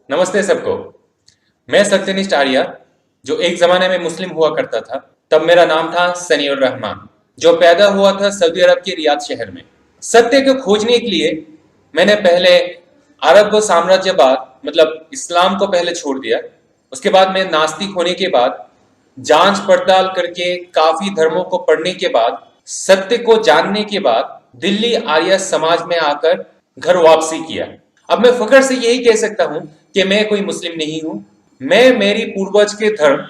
नमस्ते सबको। मैं सत्यनिष्ठ आर्या, जो एक जमाने में मुस्लिम हुआ करता था। तब मेरा नाम था सनीउर रहमान, जो पैदा हुआ था सऊदी अरब के रियाद शहर में। सत्य को खोजने के लिए मैंने पहले अरब साम्राज्यवाद मतलब इस्लाम को पहले छोड़ दिया। उसके बाद मैं नास्तिक होने के बाद जांच पड़ताल करके काफी धर्मों को पढ़ने के बाद सत्य को जानने के बाद दिल्ली आर्य समाज में आकर घर वापसी किया। अब मैं फख्र से यही कह सकता हूं कि मैं कोई मुस्लिम नहीं हूं। मैं मेरी पूर्वज के धर्म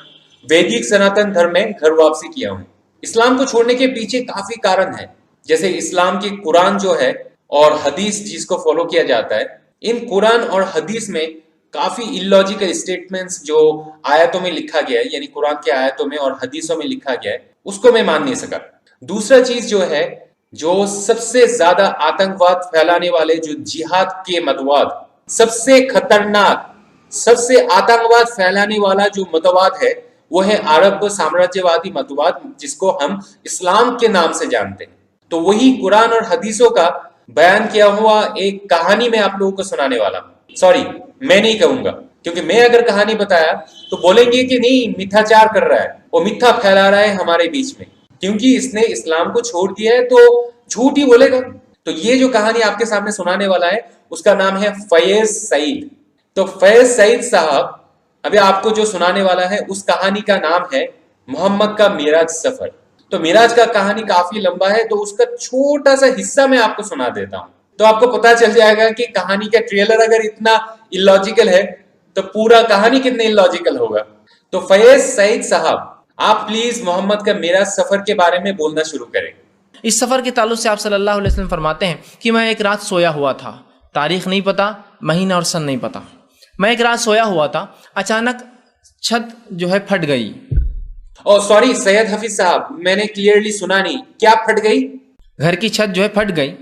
वैदिक सनातन धर्म में घर वापसी किया हूं। इस्लाम को छोड़ने के पीछे काफी कारण है, जैसे इस्लाम की कुरान जो है और हदीस जिसको फॉलो किया जाता है। इन कुरान और हदीस में काफी इलॉजिकल स्टेटमेंट्स जो आयतों में लिखा गया है, यानी कुरान के आयतों में और हदीसों में लिखा गया है, उसको मैं मान नहीं सका। दूसरा चीज जो है, जो सबसे ज्यादा आतंकवाद फैलाने वाले जो जिहाद के मतवाद, सबसे खतरनाक सबसे आतंकवाद फैलाने वाला जो मतवाद है वो है अरब साम्राज्यवादी मतवाद, जिसको हम इस्लाम के नाम से जानते हैं। तो वही कुरान और हदीसों का बयान किया हुआ एक कहानी मैं आप लोगों को सुनाने वाला हूं। सॉरी, मैं नहीं कहूंगा, क्योंकि मैं अगर कहानी बताया तो बोलेंगे कि नहीं मिथ्याचार कर रहा है, वो मिथ्या फैला रहा है हमारे बीच में, क्योंकि इसने इस्लाम को छोड़ दिया है तो झूठ ही बोलेगा। तो ये जो कहानी आपके सामने सुनाने वाला है उसका नाम है फैज सईद। तो फैज सईद साहब अभी आपको जो सुनाने वाला है उस कहानी का नाम है मोहम्मद का मिराज सफर। तो मिराज का कहानी काफी लंबा है, तो उसका छोटा सा हिस्सा मैं आपको सुना देता हूं, तो आपको पता चल जाएगा कि कहानी का ट्रेलर अगर इतना इलॉजिकल है तो पूरा कहानी कितने इलॉजिकल होगा। तो फैज सईद साहब, आप प्लीज मोहम्मद का मिराज सफर के बारे में बोलना शुरू करें। इस सफ़र के ताल्लुक से आप सल्लल्लाहु अलैहि वसल्लम फरमाते हैं कि मैं एक रात सोया हुआ था, तारीख नहीं पता, महीना और सन नहीं पता। मैं एक रात सोया हुआ था, अचानक छत जो है फट गई। ओ सॉरी सैयद हफीज साहब, मैंने क्लियरली सुना नहीं, क्या फट गई? घर की छत जो है फट गई।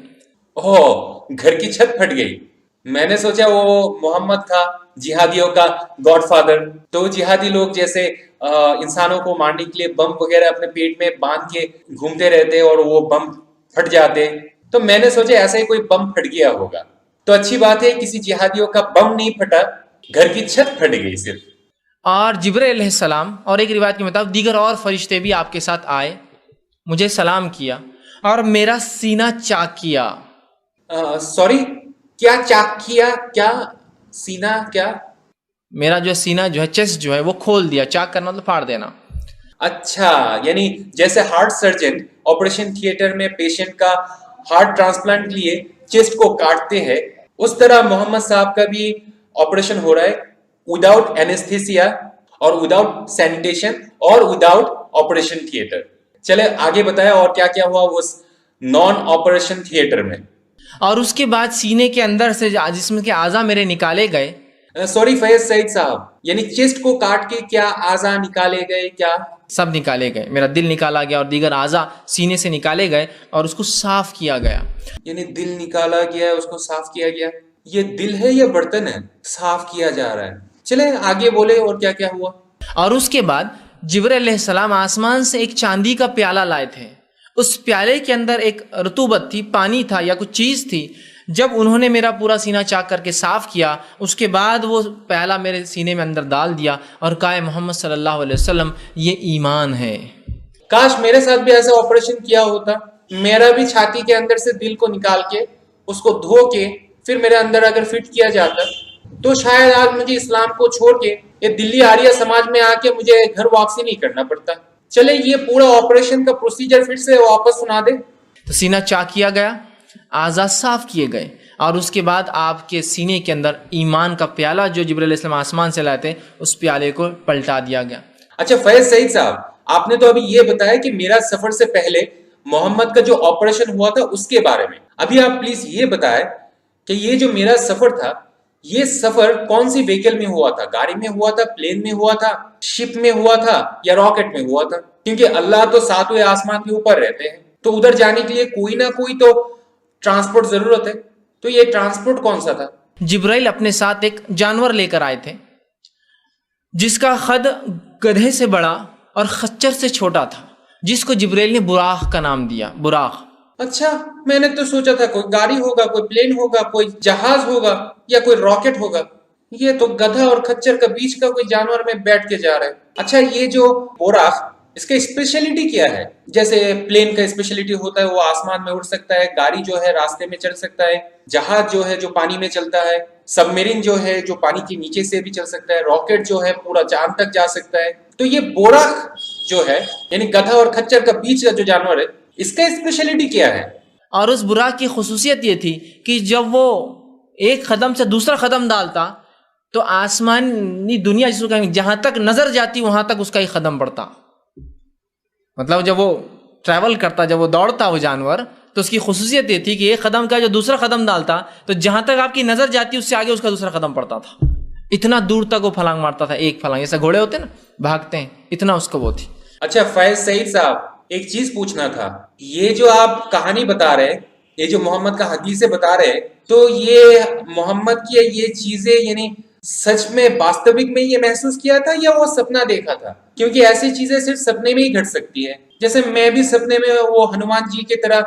ओह, घर की छत फट गई। मैंने सोचा वो मोहम्मद था, जिहादियों का गॉडफादर। तो जिहादी लोग जैसे इंसानों को मारने के लिए बम वगैरह अपने पेट में बांध के घूमते रहते और वो बम फट जाते। तो मैंने सोचा ऐसा ही कोई बम फट गया होगा। तो अच्छी बात है, किसी जिहादियों का बम नहीं फटा, घर की छत फट गई सिर्फ। और जिब्राइल अलैहिस्सलाम और एक रिवायत के मुताबिक दीगर और फरिश्ते भी आपके साथ आए, मुझे सलाम किया और मेरा सीना चाक किया। सॉरी, क्या चाक किया? क्या सीना? क्या? मेरा जो सीना जो है, चेस्ट जो है वो खोल दिया। चाक करना मतलब फाड़ देना। अच्छा, यानी जैसे हार्ट सर्जन ऑपरेशन थिएटर में पेशेंट का हार्ट ट्रांसप्लांट के लिए चेस्ट को काटते हैं, उस तरह मोहम्मद साहब का भी ऑपरेशन हो रहा है विदाउट एनेस्थीसिया और विदाउट सैनिटेशन और विदाउट ऑपरेशन थिएटर। चले आगे बताया और क्या क्या हुआ उस नॉन ऑपरेशन थिएटर में। और उसके बाद सीने के अंदर से जिस्म के आज़ा मेरे निकाले गए। सॉरी फैज सईद साहब, यानी चेस्ट को काट के क्या आज़ा निकाले गए? क्या सब निकाले गए। मेरा दिल निकाला गया और दीगर आज़ा सीने से निकाले गए और उसको साफ किया गया। यानी दिल निकाला गया, उसको साफ किया गया। ये दिल है या बर्तन है? साफ किया जा रहा है। चले आगे बोले और क्या क्या हुआ। और उसके बाद जिब्राइल अलैहिस्सलाम आसमान से एक चांदी का प्याला लाए थे। उस प्याले के अंदर एक रतूबत थी, पानी था या कुछ चीज़ थी। जब उन्होंने मेरा पूरा सीना चाक करके साफ किया, उसके बाद वो प्याला मेरे सीने में अंदर डाल दिया और कहा, मोहम्मद सल्लल्लाहु अलैहि वसल्लम, ये ईमान है। काश मेरे साथ भी ऐसा ऑपरेशन किया होता। मेरा भी छाती के अंदर से दिल को निकाल के उसको धो के फिर मेरे अंदर अगर फिट किया जाता तो शायद आज मुझे इस्लाम को छोड़ के ये दिल्ली आर्य समाज में आके मुझे घर वापसी नहीं करना पड़ता। चले ये पूरा ऑपरेशन का प्रोसीजर फिर से वापस सुना दे। तो सीना चाक किया गया, आज़ा साफ किए गए और उसके बाद आपके सीने के अंदर ईमान का प्याला जो जिब्राइल अलैहिस्सलाम आसमान से लाए थे, उस प्याले को पलटा दिया गया। अच्छा फैज सईद साहब, आपने तो अभी ये बताया कि मेरा सफर से पहले मोहम्मद का जो ऑपरेशन हुआ था उसके बारे में। अभी आप प्लीज ये बताएं कि ये जो मेरा सफर था, ये सफर कौन सी व्हीकल में हुआ था? गाड़ी में हुआ था, प्लेन में हुआ था, शिप में हुआ था या रॉकेट में हुआ था? क्योंकि अल्लाह तो सातवें आसमान के ऊपर रहते हैं, तो उधर जाने के लिए कोई ना कोई तो ट्रांसपोर्ट जरूरत है। तो ये ट्रांसपोर्ट कौन सा था? जिब्राइल अपने साथ एक जानवर लेकर आए थे जिसका कद गधे से बड़ा और खच्चर से छोटा था, जिसको जिब्राइल ने बुराक का नाम दिया। बुराक। अच्छा, मैंने तो सोचा था कोई गाड़ी होगा, कोई प्लेन होगा, कोई जहाज होगा या कोई रॉकेट होगा। ये तो गधा और खच्चर के बीच का कोई जानवर में बैठ के जा रहा है। अच्छा, ये जो बोराक, इसका स्पेशलिटी क्या है? जैसे प्लेन का स्पेशलिटी होता है वो आसमान में उड़ सकता है, गाड़ी जो है रास्ते में चल सकता है, जहाज जो है जो पानी में चलता है, सबमरीन जो है जो पानी के नीचे से भी चल सकता है, रॉकेट जो है पूरा चांद तक जा सकता है। तो ये बोराक जो है यानी गधा और खच्चर का बीच का जो जानवर है, इसका स्पेशलिटी क्या है? और उस बुराक की खुसूसियत ये थी कि जब वो एक कदम से दूसरा कदम डालता तो आसमानी दुनिया जिसको कहेंगे जहां तक नजर जाती वहां तक उसका एक कदम बढ़ता। मतलब जब वो ट्रैवल करता, जब वो दौड़ता वो जानवर, तो उसकी खुसूसियत ये थी कि एक कदम का जो दूसरा कदम डालता तो जहां तक आपकी नजर जाती उससे आगे उसका दूसरा कदम पड़ता था। इतना दूर तक वो फलांग मारता था, एक फलांग, जैसे घोड़े होते ना भागते हैं, इतना उसको वो थी। अच्छा फैज सईद साहब, एक चीज पूछना था। ये जो आप कहानी बता रहे, ये जो मोहम्मद का हदीसें बता रहे, तो ये मोहम्मद की ये चीजें यानी सच में वास्तविक में ये महसूस किया था या वो सपना देखा था? क्योंकि ऐसी चीजें सिर्फ सपने में ही घट सकती है। जैसे मैं भी सपने में वो हनुमान जी की तरह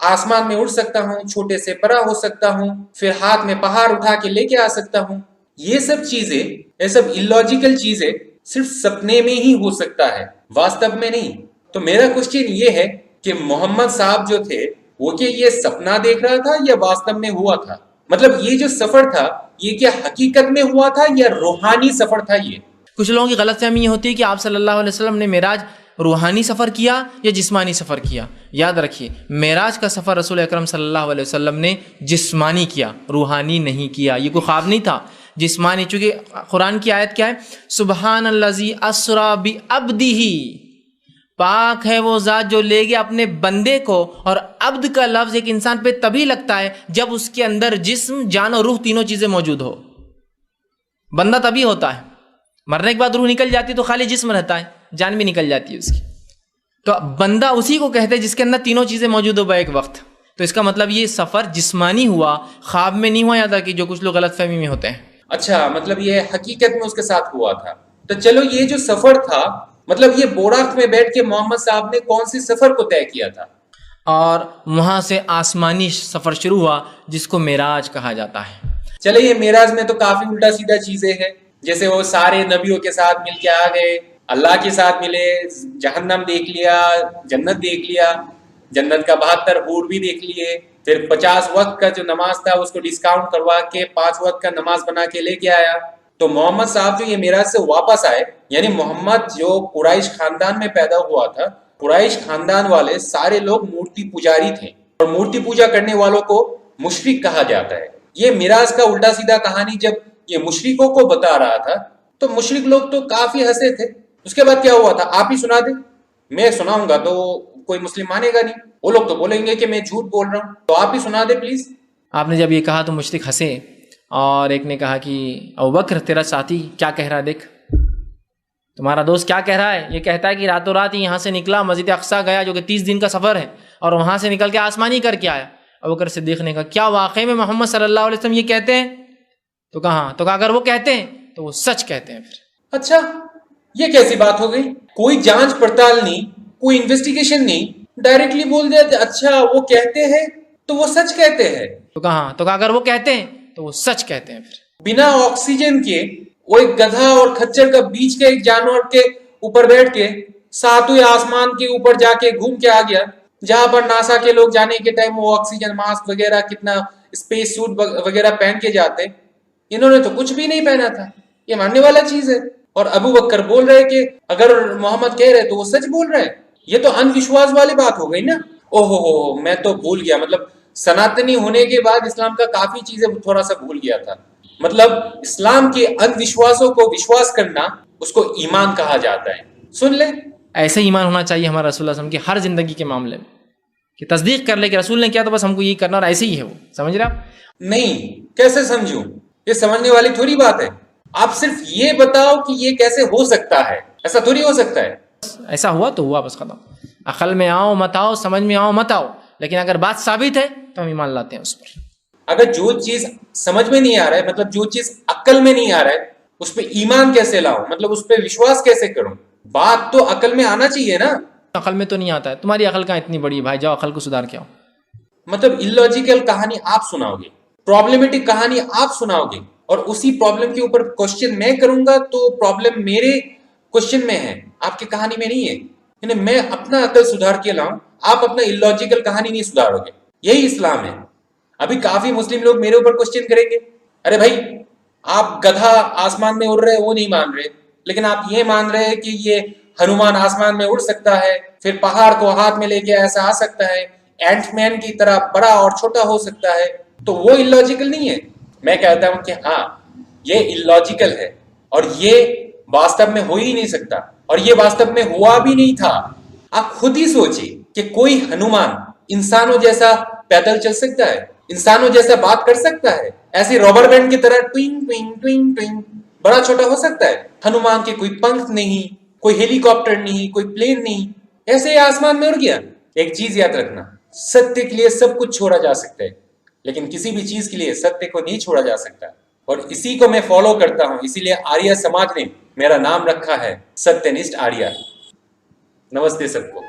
आसमान में उड़ सकता हूँ, छोटे से बड़ा हो सकता हूँ, फिर हाथ में पहाड़ उठा के लेके आ सकता हूँ। ये सब चीजें, ये सब इलॉजिकल चीजें सिर्फ सपने में ही हो सकता है, वास्तव में नहीं। तो मेरा क्वेश्चन ये है कि मोहम्मद साहब जो थे वो क्या ये सपना देख रहा था या वास्तव में हुआ था? मतलब ये जो सफर था ये क्या हकीकत में हुआ था या रूहानी सफर था? ये कुछ लोगों की गलतफहमी ये होती है कि आप सल्लल्लाहु अलैहि वसल्लम ने मेराज रूहानी सफ़र किया या जिस्मानी सफ़र किया। याद रखिए, मेराज का सफ़र रसूल अकरम सल्लल्लाहु अलैहि वसल्लम ने जिस्मानी किया, रूहानी नहीं किया। ये कोई ख्वाब नहीं था, जिस्मानी। चूंकि कुरान की आयत क्या है, सुबहानल्लज़ी अस्रा बि अब्दिही, पाक है वो ज़ात जो ले गया अपने बंदे को। और अब्द का लफ्ज़ एक इंसान पे तभी लगता है जब उसके अंदर जिस्म, जान और रूह तीनों चीज़ें मौजूद हो। बंदा तभी होता है, मरने के बाद रूह निकल जाती है तो खाली जिस्म रहता है, जान भी निकल जाती है उसकी। तो बंदा उसी को कहते हैं जिसके अंदर तीनों चीज़ें मौजूद हो एक वक्त। तो इसका मतलब ये सफ़र जिस्मानी हुआ, ख्वाब में नहीं हुआ। याद रखिए, जो कुछ लोग गलतफहमी में होते हैं। अच्छा, मतलब ये हकीकत में उसके साथ हुआ था। तो चलो, ये जो सफर था, मतलब ये बोराक में बैठ के मोहम्मद साहब ने कौन सी सफर को तय किया था? और वहां से आसमानी सफर शुरू हुआ जिसको मेराज कहा जाता है। चले, ये मेराज में तो काफी उल्टा सीधा चीजें हैं। जैसे वो सारे नबियों के साथ मिलके आ गए, अल्लाह के साथ मिले, जहन्नम देख लिया, जन्नत देख लिया, जन्नत का 72 हूर भी देख लिए, फिर 50 वक्त का जो नमाज था उसको डिस्काउंट करवा के 5 वक्त का नमाज बना के लेके आया। तो मोहम्मद साहब जो ये मेराज से वापस आए, यानी मोहम्मद जो कुरैश खानदान में पैदा हुआ था, कुरैश खानदान वाले सारे लोग मूर्ति पुजारी थे और मूर्ति पूजा करने वालों को मुशरिक कहा जाता है। ये मेराज का उल्टा सीधा कहानी जब ये मुशरिकों को बता रहा था तो मुशरिक लोग तो काफी हंसे थे। उसके बाद क्या हुआ था आप ही सुना दे। मैं सुनाऊंगा तो कोई मुस्लिम मानेगा नहीं, वो लोग तो बोलेंगे कि मैं झूठ बोल रहा हूँ। तो आप ही सुना दे प्लीज। आपने जब ये कहा तो मुशरिक हंसे और एक ने कहा कि अबू बकर, तेरा साथी क्या कह रहा है, देख तुम्हारा दोस्त क्या कह रहा है। ये कहता है कि रातों रात ही यहाँ से निकला, मस्जिद अक्सा गया जो कि 30 दिन का सफर है, और वहां से निकल के आसमानी करके आया। अबू बकर सिद्दीक ने कहा, क्या वाकई में मोहम्मद सल्लल्लाहु अलैहि वसल्लम ये कहते हैं? तो कहा, तो अगर वो कहते हैं तो वो सच कहते हैं। फिर अच्छा, ये कैसी बात हो गई? कोई जांच पड़ताल नहीं, कोई इन्वेस्टिगेशन नहीं, डायरेक्टली बोल दिया अच्छा वो कहते हैं तो वो सच कहते हैं। तो कहा, तो अगर वो कहते हैं तो वो सच कहते हैं। फिर बिना ऑक्सीजन के वो एक गधा और खच्चर का बीच के एक जानवर के ऊपर बैठ के सातवें आसमान के ऊपर जाके घूम के आ गया, जहां पर नासा के लोग जाने के टाइम वो ऑक्सीजन मास्क वगैरह, कितना स्पेस सूट वगैरह पहन के जाते। इन्होंने तो कुछ भी नहीं पहना था। ये मानने वाला चीज है। और अबू बकर बोल रहे कि अगर मोहम्मद कह रहे तो वो सच बोल रहे। ये तो अंधविश्वास वाली बात हो गई ना। ओहो, मैं तो भूल गया, मतलब सनातनी होने के बाद इस्लाम का काफी चीजें थोड़ा सा भूल गया था। मतलब इस्लाम के अंधविश्वासों को विश्वास करना, उसको ईमान कहा जाता है। सुन ले, ऐसे ईमान होना चाहिए हमारा रसूल सल्लल्लाहु अलैहि वसल्लम की हर जिंदगी के मामले में, कि तस्दीक कर ले कि रसूल ने किया तो बस हमको यही करना, और ऐसे ही है वो। समझ रहे आप? नहीं, कैसे समझूं? ये समझने वाली थोड़ी बात है। आप सिर्फ ये बताओ कि ये कैसे हो सकता है। ऐसा थोड़ी हो सकता है। ऐसा हुआ तो हुआ, बस खत्म। अकल में आओ मत आओ, समझ में आओ मत आओ, लेकिन अगर बात साबित है तो हम ईमान लाते हैं उस पर। अगर जो चीज समझ में नहीं आ रहा है, मतलब जो चीज अक्ल में नहीं आ रहा है, उस पर ईमान कैसे लाऊं? मतलब उस पर विश्वास कैसे करूं? बात तो अकल में आना चाहिए ना। अकल में तो नहीं आता है। तुम्हारी अकल कहाँ इतनी बड़ी भाई, जाओ अकल को सुधार के आओ। मतलब इलॉजिकल कहानी आप सुनाओगे, प्रॉब्लमेटिक कहानी आप सुनाओगे, और उसी प्रॉब्लम के ऊपर क्वेश्चन मैं करूंगा तो प्रॉब्लम मेरे क्वेश्चन में है, आपकी कहानी में नहीं है। यानी मैं अपना अकल सुधार के लाऊं, आप अपना इलॉजिकल कहानी नहीं सुधारोगे। यही इस्लाम है। अभी काफी मुस्लिम लोग मेरे ऊपर क्वेश्चन करेंगे, अरे भाई आप गधा आसमान में उड़ रहे वो नहीं मान रहे, लेकिन आप ये मान रहे हैं कि ये हनुमान आसमान में उड़ सकता है, फिर पहाड़ को हाथ में लेके ऐसा आ सकता है, एंटमैन की तरह बड़ा और छोटा हो सकता है, तो वो इलॉजिकल नहीं है। मैं कहता हूं कि हाँ ये इलॉजिकल है और ये वास्तव में हो ही नहीं सकता, और ये वास्तव में हुआ भी नहीं था। आप खुद ही सोचिए कि कोई हनुमान इंसानों जैसा पैदल चल सकता है, इंसानों जैसा बात कर सकता है, ऐसे रबर बैंड की तरह ट्विंग ट्विंग ट्विंग ट्विंग बड़ा छोटा हो सकता है। हनुमान के कोई पंख नहीं, कोई हेलीकॉप्टर नहीं, कोई प्लेन नहीं, ऐसे ही आसमान में उड़ गया। एक चीज याद रखना, सत्य के लिए सब कुछ छोड़ा जा सकता है, लेकिन किसी भी चीज के लिए सत्य को नहीं छोड़ा जा सकता। और इसी को मैं फॉलो करता हूं, इसीलिए आर्य समाज ने मेरा नाम रखा है सत्यनिष्ठ आर्य। नमस्ते सबको।